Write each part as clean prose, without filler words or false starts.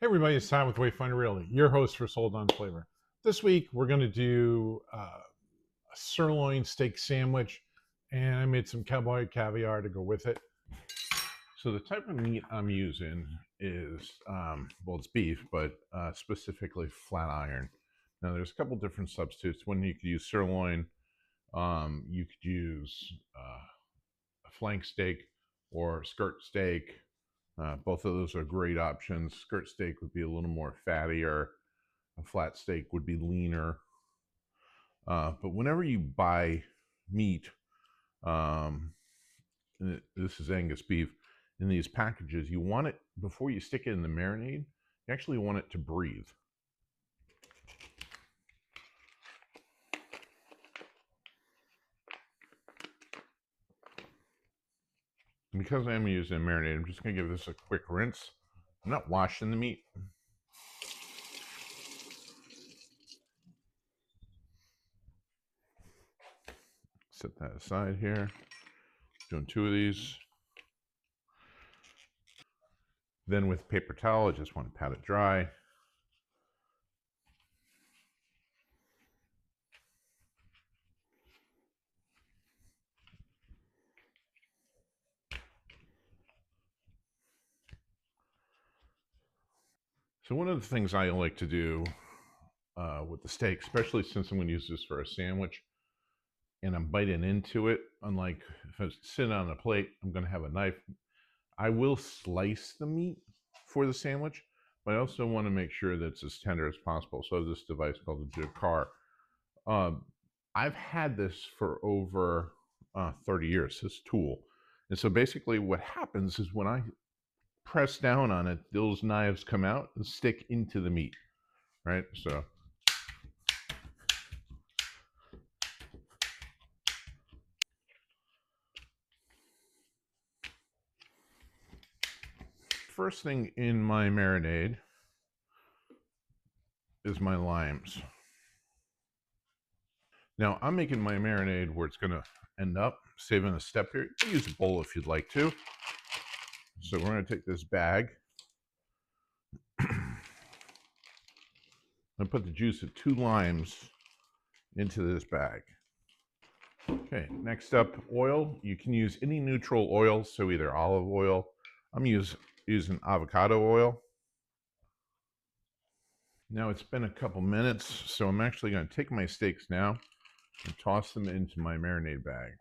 Hey everybody, it's Tom with Wayfinder Realty, your host for Sold on Flavor. This week we're going to do a sirloin steak sandwich, and I made some Cowboy Caviar to go with it. So the type of meat I'm using is, well, it's beef, but specifically flat iron. Now there's a couple different substitutes. One, you could use sirloin, you could use a flank steak or skirt steak. Both of those are great options. Skirt steak would be a little more fattier. A flat steak would be leaner. But whenever you buy meat, um, this is Angus beef, in these packages, you want it, before you stick it in the marinade, you actually want it to breathe. And because I'm using a marinade, I'm just going to give this a quick rinse. I'm not washing the meat. Set that aside here. Doing 2 of these. Then with paper towel, I just want to pat it dry. So one of the things I like to do with the steak, especially since I'm going to use this for a sandwich, and I'm biting into it, unlike if I was sitting on a plate, I'm going to have a knife. I will slice the meat for the sandwich, but I also want to make sure that it's as tender as possible. So I have this device called the Jacquard. I've had this for over 30 years, this tool. And so basically what happens is when I press down on it, those knives come out and stick into the meat, right? So first thing in my marinade is my limes. Now I'm making my marinade where it's going to end up, saving a step here. You can use a bowl if you'd like to. So we're going to take this bag and put the juice of 2 limes into this bag. Okay, next up, oil. You can use any neutral oil, so either olive oil. I'm using avocado oil. Now it's been a couple minutes, so I'm actually going to take my steaks now and toss them into my marinade bag.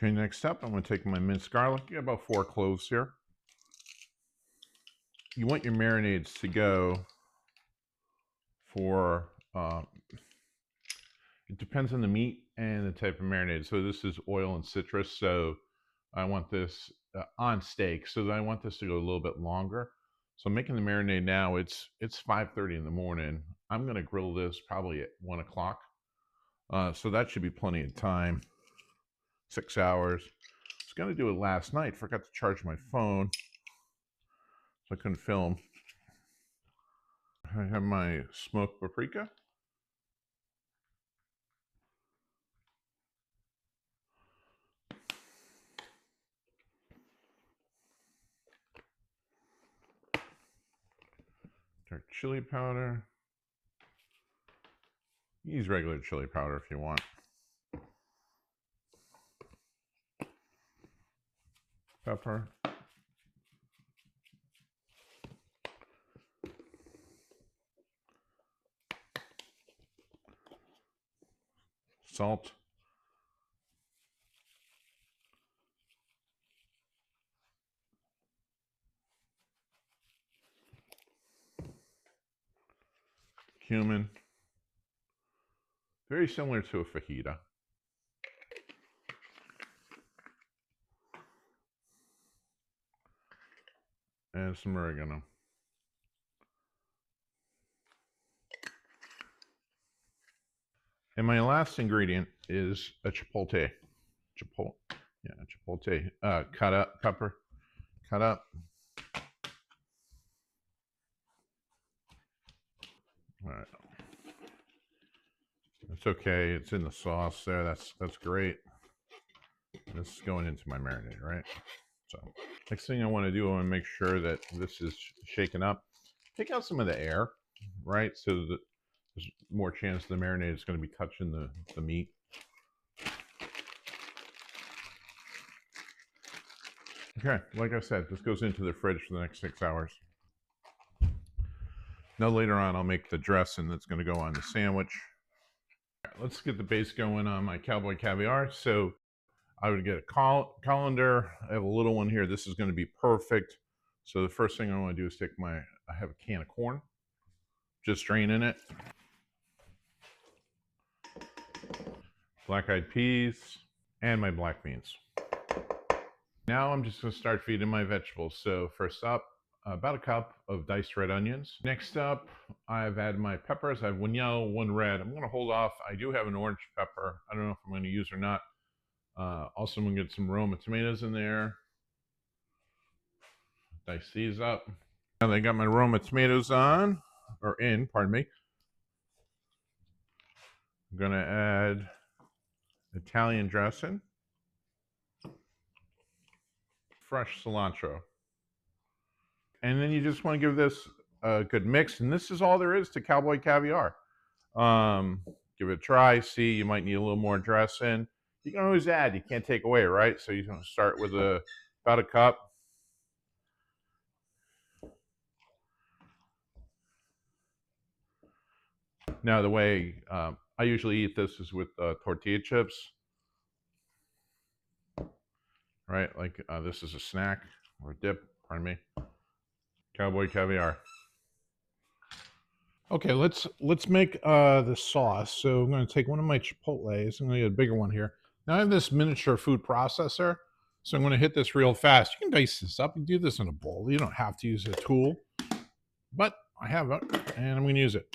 Okay, next up, I'm going to take my minced garlic. You got about 4 cloves here. You want your marinades to go for, it depends on the meat and the type of marinade. So this is oil and citrus, so I want this on steak, so I want this to go a little bit longer. So I'm making the marinade now. It's 5:30 in the morning. I'm going to grill this probably at 1 o'clock. So that should be plenty of time. 6 hours. I was going to do it last night. Forgot to charge my phone, so I couldn't film. I have my smoked paprika. Dark chili powder. Use regular chili powder if you want. Pepper. Salt. Cumin. Very similar to a fajita. And some oregano. And my last ingredient is a chipotle. Chipotle. Cut up pepper. Cut up. All right. It's okay. It's in the sauce there. That's great. This is going into my marinade, right? So next thing I want to do, I want to make sure that this is shaken up. Take out some of the air, right? So that there's more chance the marinade is going to be touching the meat. Okay, like I said, this goes into the fridge for the next 6 hours. Now later on, I'll make the dressing that's going to go on the sandwich. Let's get the base going on my Cowboy Caviar. So I would get a colander. I have a little one here. This is going to be perfect. So the first thing I want to do is take I have a can of corn, just draining it. Black-eyed peas, and my black beans. Now I'm just going to start feeding my vegetables. So first up, about a cup of diced red onions. Next up, I've added my peppers. I have one yellow, one red. I'm going to hold off. I do have an orange pepper. I don't know if I'm going to use or not. Also, I'm going to get some Roma tomatoes in there. Dice these up. Now I got my Roma tomatoes on, or in, pardon me. I'm going to add Italian dressing, fresh cilantro. And then you just want to give this a good mix. And this is all there is to Cowboy Caviar. Give it a try. See, you might need a little more dressing. You can always add. You can't take away, right? So you can start with about a cup. Now, the way I usually eat this is with tortilla chips. Right? Like this is a snack or a dip, pardon me. Cowboy Caviar. Okay, let's make the sauce. So I'm going to take one of my Chipotles. I'm going to get a bigger one here. Now I have this miniature food processor, so I'm going to hit this real fast. You can dice this up and do this in a bowl. You don't have to use a tool, but I have it, and I'm going to use it.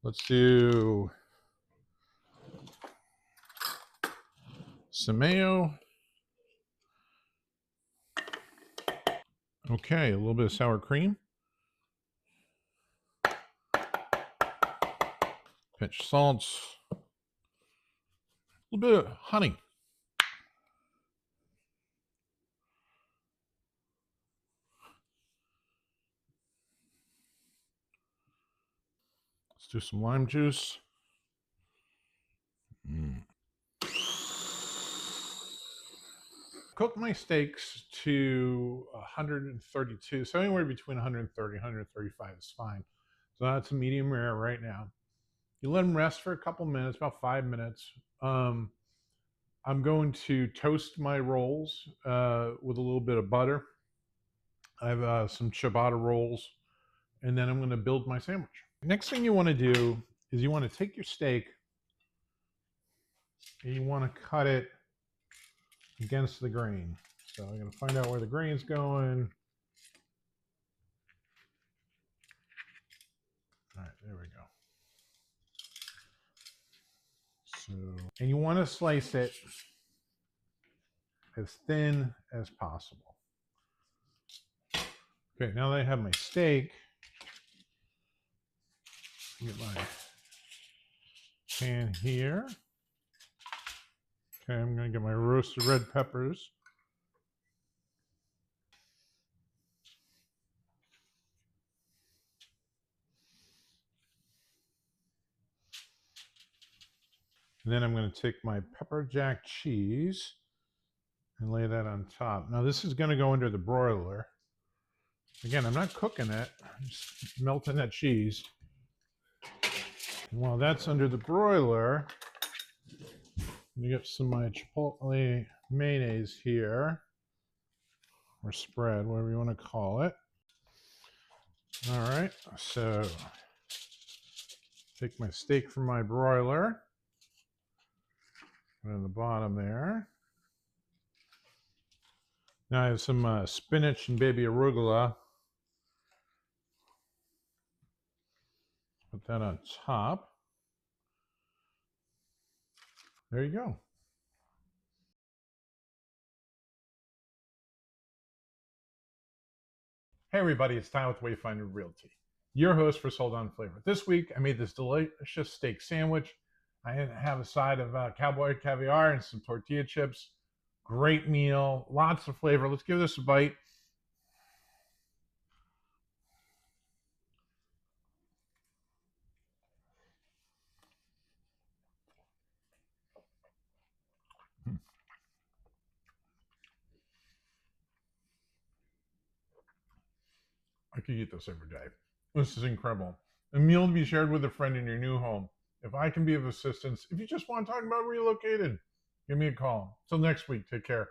Let's do some mayo. Okay, a little bit of sour cream. Pinch of salt. A little bit of honey. Let's do some lime juice. Cook my steaks to 132, so anywhere between 130 and 135 is fine. So that's a medium rare right now. You let them rest for a couple minutes, about 5 minutes. I'm going to toast my rolls with a little bit of butter. I have some ciabatta rolls, and then I'm going to build my sandwich. Next thing you want to do is you want to take your steak and you want to cut it against the grain. So I'm going to find out where the grain's going. All right, there we go. So, and you want to slice it as thin as possible. Okay, now that I have my steak, get my pan here. Okay, I'm going to get my roasted red peppers. And then I'm going to take my pepper jack cheese and lay that on top. Now this is going to go into the broiler. Again, I'm not cooking it, I'm just melting that cheese. And while that's under the broiler, let me get some of my Chipotle mayonnaise here, or spread, whatever you want to call it. All right, so take my steak from my broiler, put it on the bottom there. Now I have some spinach and baby arugula. Put that on top. There you go. Hey everybody, it's Ty with Wayfinder Realty, your host for Sold On Flavor. This week I made this delicious steak sandwich. I have a side of Cowboy Caviar and some tortilla chips. Great meal, lots of flavor. Let's give this a bite. I could eat this every day. This is incredible. A meal to be shared with a friend in your new home. If I can be of assistance, if you just want to talk about relocated, give me a call. Till next week, take care.